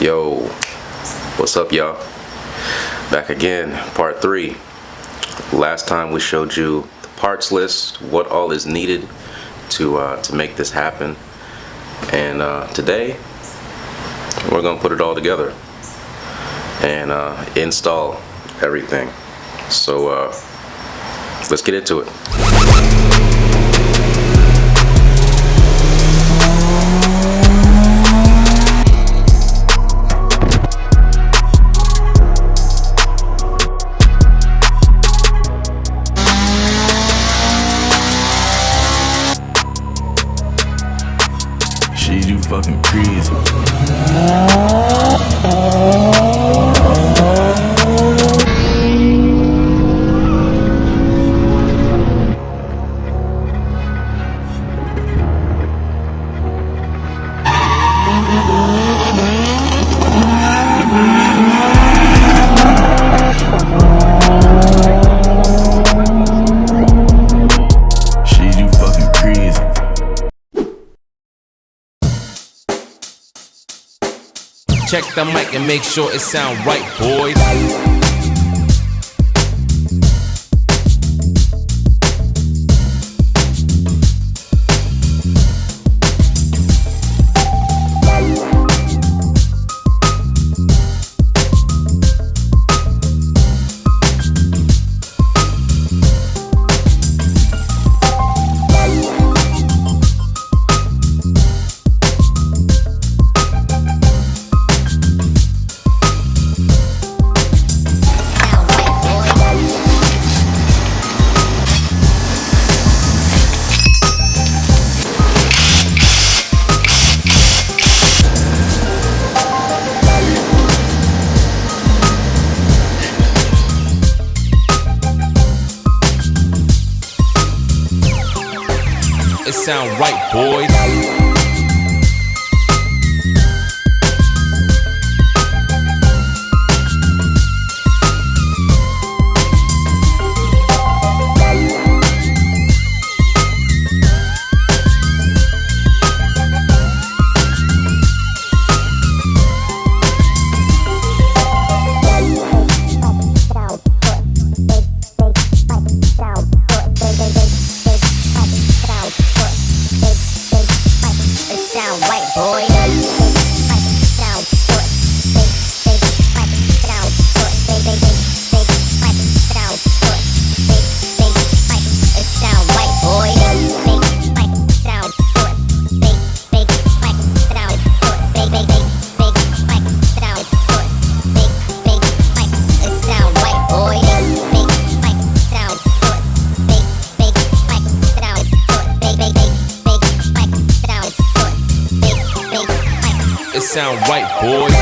Yo, what's up, y'all? Back again, part 3. Last time we showed you the parts list, what all is needed to make this happen, and today we're gonna put it all together and install everything. So let's get into it. Shit, you fucking crazy. Shit, you fucking crazy. Check the mic and make sure it sound right, boys. It sound right, boys. It sound right, boys.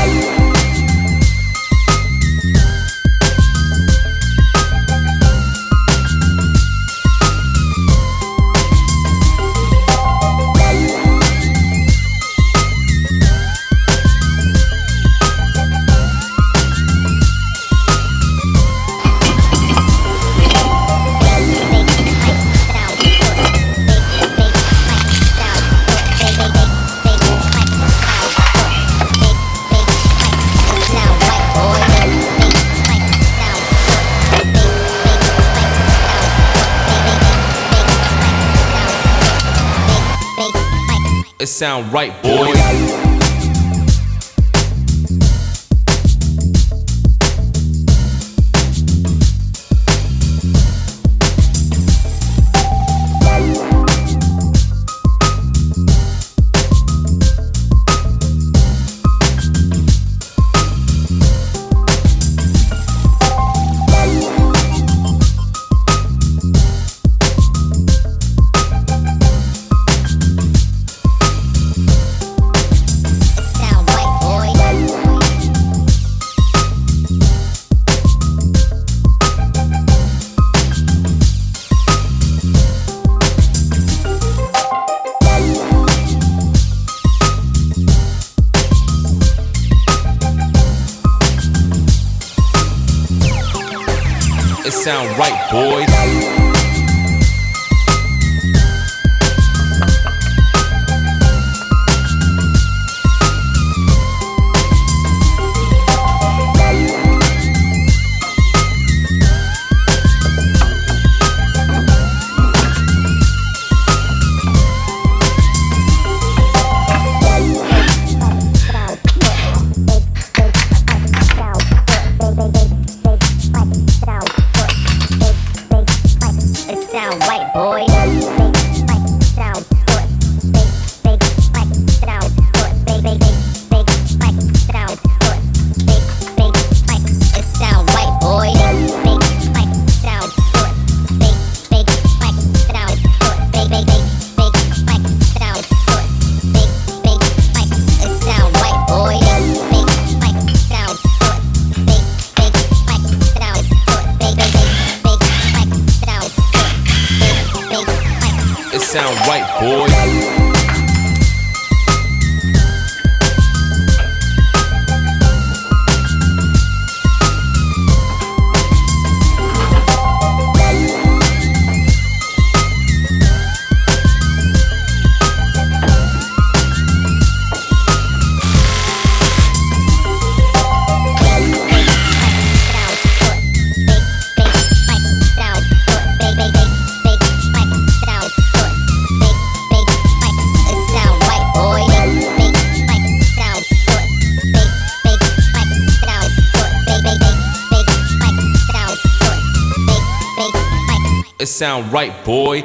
It sound right, boys. It sound right, boys. white, boy. It sound right, boy.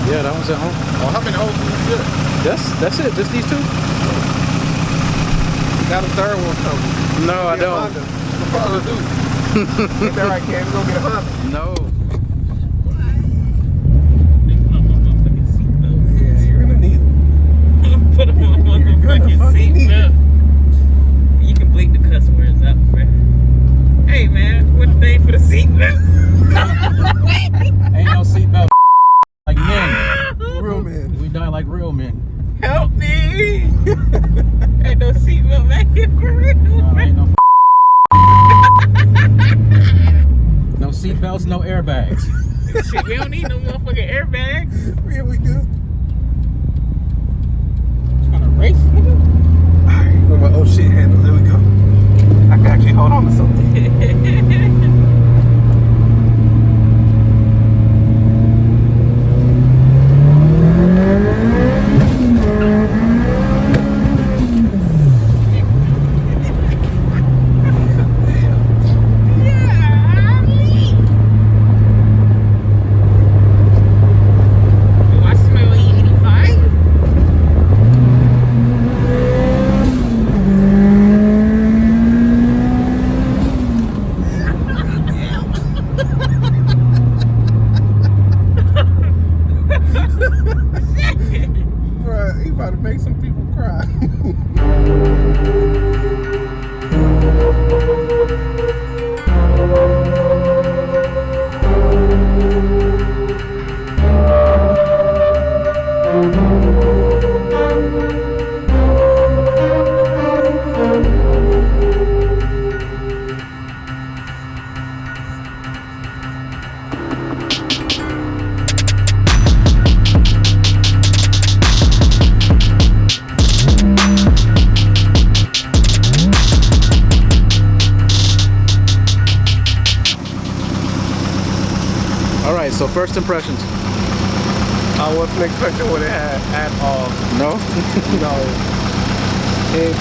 Yeah, that one's at home. Oh, how many holes do you get? That's it. Just these two. You got a third one coming. No, I don't. What are you gonna do? Ain't that right, Cam? You gonna get a Honda? No. Yeah, you're gonna need it. Put them on motherfucking seatbelt. You can bleep the cuss words out, man. Hey, man, what the thing for the seatbelt? Ain't no seatbelt like men. Real man. We die like real men. Help me! Ain't no seatbelt back here for real. Ain't no no seatbelts, no airbags. Shit, we don't need no motherfucking airbags. Yeah, we do. Trying to race, nigga? Alright, where my shit handle? There we go. I can actually hold on to something. Bruh, he about to make some people cry. All right, so first impressions. I wasn't expecting what it had at all. No? No. It's,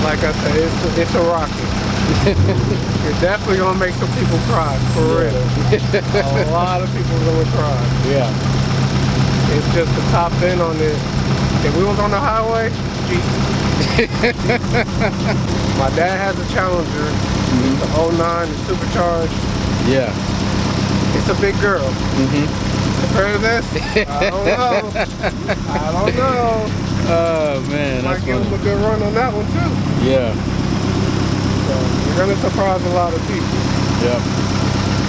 like I said, it's a rocket. It's definitely gonna make some people cry, for real. A lot of people gonna cry. Yeah. It's just the top end on it. If we was on the highway, Jesus. My dad has a Challenger. It's a 09, it's supercharged. Yeah. It's a big girl. Compared to this, I don't know. I don't know. Oh man, Might that's give him funny. a good run on that one too. Yeah. So you're gonna surprise a lot of people. Yeah.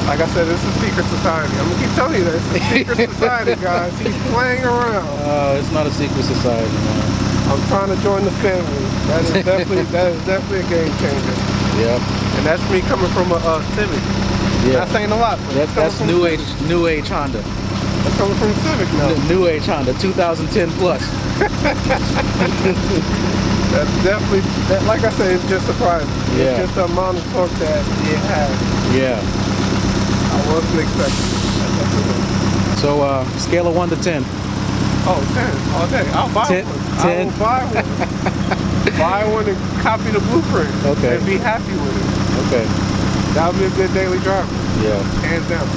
Like I said, it's a secret society. I'm gonna keep telling you that it's a secret society, guys. He's playing around. It's not a secret society, man. I'm trying to join the family. That is definitely a game changer. Yep. And that's me coming from a Civic. Yeah. Not saying a lot, but it's coming That's from new Civic. age Honda. That's coming from Civic now. New age Honda, 2010 plus. That's definitely, like I said, it's just surprising. Yeah. It's just the amount of torque that it has. Yeah. I wasn't expecting it. So scale of 1 to 10. Oh, 10 all day. I'll buy 10, one. 10. I will buy one. Buy one and copy the blueprint. Okay. And be happy with it. Okay. That would be a good daily driver. Yeah. Hands down.